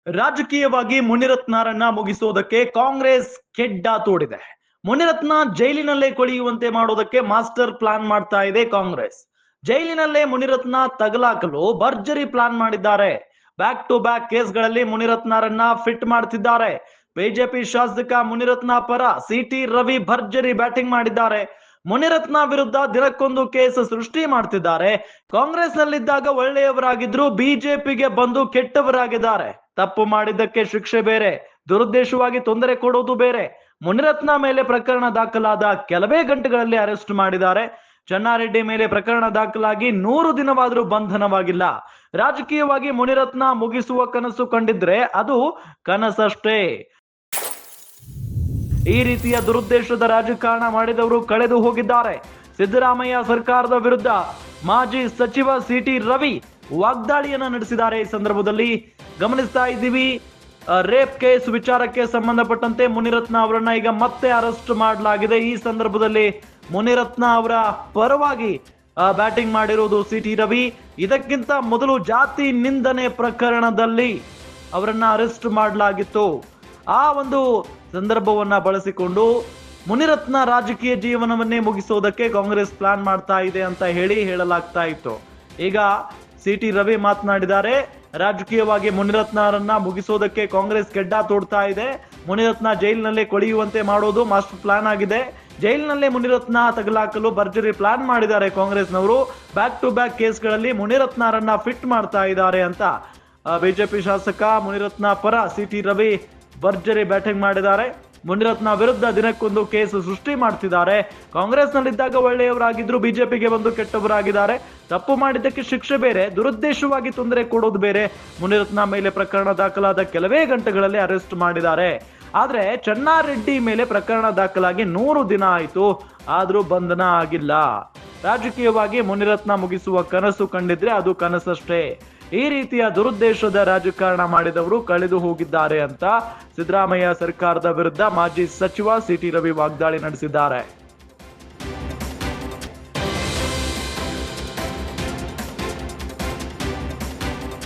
ರಾಜಕೀಯವಾಗಿ ಮುನಿರತ್ನರನ್ನ ಮುಗಿಸೋದಕ್ಕೆ ಕಾಂಗ್ರೆಸ್ ಕೆಡ್ಡ ತೋಡಿದೆ. ಮುನಿರತ್ನ ಜೈಲಿನಲ್ಲೇ ಕೊಳೆಯುವಂತೆ ಮಾಡೋದಕ್ಕೆ master plan ಮಾಡ್ತಾ ಇದೆ ಕಾಂಗ್ರೆಸ್. ಜೈಲಿನಲ್ಲೇ ಮುನಿರತ್ನ ತಗಲಾಕಲು ಭರ್ಜರಿ ಪ್ಲಾನ್ ಮಾಡಿದ್ದಾರೆ. ಬ್ಯಾಕ್ ಟು ಬ್ಯಾಕ್ ಕೇಸ್ಗಳಲ್ಲಿ ಮುನಿರತ್ನರನ್ನ ಫಿಟ್ ಮಾಡ್ತಿದ್ದಾರೆ. ಬಿಜೆಪಿ ಶಾಸಕ ಮುನಿರತ್ನ ಪರ ಸಿಟಿ ರವಿ ಭರ್ಜರಿ ಬ್ಯಾಟಿಂಗ್ ಮಾಡಿದ್ದಾರೆ. ಮುನಿರತ್ನ ವಿರುದ್ಧ ದಿನಕ್ಕೊಂದು ಕೇಸ್ ಸೃಷ್ಟಿ ಮಾಡ್ತಿದ್ದಾರೆ. ಕಾಂಗ್ರೆಸ್ ನಲ್ಲಿದ್ದಾಗ ಒಳ್ಳೆಯವರಾಗಿದ್ರು, ಬಿಜೆಪಿಗೆ ಬಂದು ಕೆಟ್ಟವರಾಗಿದ್ದಾರೆ. ತಪ್ಪು ಮಾಡಿದ್ದಕ್ಕೆ ಶಿಕ್ಷೆ ಬೇರೆ, ದುರುದ್ದೇಶವಾಗಿ ತೊಂದರೆ ಕೊಡೋದು ಬೇರೆ. ಮುನಿರತ್ನ ಮೇಲೆ ಪ್ರಕರಣ ದಾಖಲಾದ ಕೆಲವೇ ಗಂಟೆಗಳಲ್ಲಿ ಅರೆಸ್ಟ್ ಮಾಡಿದ್ದಾರೆ. ಚೆನ್ನಾರೆಡ್ಡಿ ಮೇಲೆ ಪ್ರಕರಣ ದಾಖಲಾಗಿ 100 ದಿನವಾದರೂ ಬಂಧನವಾಗಿಲ್ಲ. ರಾಜಕೀಯವಾಗಿ ಮುನಿರತ್ನ ಮುಗಿಸುವ ಕನಸು ಕಂಡಿದ್ರೆ ಅದು ಕನಸಷ್ಟೇ. ಈ ರೀತಿಯ ದುರುದ್ದೇಶದ ರಾಜಕಾರಣ ಮಾಡಿದವರು ಕಳೆದು ಹೋಗಿದ್ದಾರೆ. ಸಿದ್ದರಾಮಯ್ಯ ಸರ್ಕಾರದ ವಿರುದ್ಧ ಮಾಜಿ ಸಚಿವ ಸಿಟಿ ರವಿ ವಾಗ್ದಾಳಿಯನ್ನ ನಡೆಸಿದ್ದಾರೆ. ಈ ಸಂದರ್ಭದಲ್ಲಿ ಗಮನಿಸ್ತಾ ಇದ್ದೀವಿ, ರೇಪ್ ಕೇಸ್ ವಿಚಾರಕ್ಕೆ ಸಂಬಂಧಪಟ್ಟಂತೆ ಮುನಿರತ್ನ ಅವರನ್ನ ಈಗ ಮತ್ತೆ ಅರೆಸ್ಟ್ ಮಾಡಲಾಗಿದೆ. ಈ ಸಂದರ್ಭದಲ್ಲಿ ಮುನಿರತ್ನ ಅವರ ಪರವಾಗಿ ಬ್ಯಾಟಿಂಗ್ ಮಾಡಿರುವುದು ಸಿಟಿ ರವಿ. ಇದಕ್ಕಿಂತ ಮೊದಲು ಜಾತಿ ನಿಂದನೆ ಪ್ರಕರಣದಲ್ಲಿ ಅವರನ್ನ ಅರೆಸ್ಟ್ ಮಾಡಲಾಗಿತ್ತು. ಆ ಒಂದು ಸಂದರ್ಭವನ್ನ ಬಳಸಿಕೊಂಡು ಮುನಿರತ್ನ ರಾಜಕೀಯ ಜೀವನವನ್ನೇ ಮುಗಿಸೋದಕ್ಕೆ ಕಾಂಗ್ರೆಸ್ ಪ್ಲಾನ್ ಮಾಡ್ತಾ ಇದೆ ಅಂತ ಹೇಳಲಾಗ್ತಾ ಇತ್ತು. ಈಗ ಸಿಟಿ ರವಿ ಮಾತನಾಡಿದ್ದಾರೆ. ರಾಜಕೀಯವಾಗಿ ಮುನಿರತ್ನರನ್ನ ಮುಗಿಸೋದಕ್ಕೆ ಕಾಂಗ್ರೆಸ್ ಕೆಡ್ಡ ತೋಡ್ತಾ ಇದೆ. ಮುನಿರತ್ನ ಜೈಲಿನಲ್ಲೇ ಕೊಳೆಯುವಂತೆ ಮಾಡೋದು ಮಾಸ್ಟರ್ ಪ್ಲಾನ್ ಆಗಿದೆ. ಜೈಲಿನಲ್ಲೇ ಮುನಿರತ್ನ ತಗಲಾಕಲು ಭರ್ಜರಿ ಪ್ಲಾನ್ ಮಾಡಿದ್ದಾರೆ ಕಾಂಗ್ರೆಸ್ನವರು. ಬ್ಯಾಕ್ ಟು ಬ್ಯಾಕ್ ಕೇಸ್ಗಳಲ್ಲಿ ಮುನಿರತ್ನರನ್ನ ಫಿಟ್ ಮಾಡ್ತಾ ಇದ್ದಾರೆ ಅಂತ ಬಿಜೆಪಿ ಶಾಸಕ ಮುನಿರತ್ನ ಪರ ಸಿಟಿ ರವಿ ಭರ್ಜರಿ ಬ್ಯಾಟಿಂಗ್ ಮಾಡಿದ್ದಾರೆ. ಮುನಿರತ್ನ ವಿರುದ್ಧ ದಿನಕ್ಕೊಂದು ಕೇಸ್ ಸೃಷ್ಟಿ ಮಾಡ್ತಿದ್ದಾರೆ. ಕಾಂಗ್ರೆಸ್ ನಲ್ಲಿದ್ದಾಗ ಒಳ್ಳೆಯವರಾಗಿದ್ರು, ಬಿಜೆಪಿಗೆ ಬಂದು ಕೆಟ್ಟವರಾಗಿದ್ದಾರೆ. ತಪ್ಪು ಮಾಡಿದ್ದಕ್ಕೆ ಶಿಕ್ಷೆ ಬೇರೆ, ದುರುದ್ದೇಶವಾಗಿ ತೊಂದರೆ ಕೊಡೋದು ಬೇರೆ. ಮುನಿರತ್ನ ಮೇಲೆ ಪ್ರಕರಣ ದಾಖಲಾದ ಕೆಲವೇ ಗಂಟೆಗಳಲ್ಲಿ ಅರೆಸ್ಟ್ ಮಾಡಿದ್ದಾರೆ. ಆದ್ರೆ ಚೆನ್ನಾರೆಡ್ಡಿ ಮೇಲೆ ಪ್ರಕರಣ ದಾಖಲಾಗಿ 100 ದಿನ ಆಯ್ತು, ಆದ್ರೂ ಬಂಧನ ಆಗಿಲ್ಲ. ರಾಜಕೀಯವಾಗಿ ಮುನಿರತ್ನ ಮುಗಿಸುವ ಕನಸು ಕಂಡಿದ್ರೆ ಅದು ಕನಸಷ್ಟೇ. ಈ ರೀತಿಯ ದುರುದ್ದೇಶದ ರಾಜಕಾರಣ ಮಾಡಿದವರು ಕಳೆದು ಹೋಗಿದ್ದಾರೆ ಅಂತ ಸಿದ್ದರಾಮಯ್ಯ ಸರ್ಕಾರದ ವಿರುದ್ಧ ಮಾಜಿ ಸಚಿವ ಸಿಟಿ ರವಿ ವಾಗ್ದಾಳಿ ನಡೆಸಿದ್ದಾರೆ.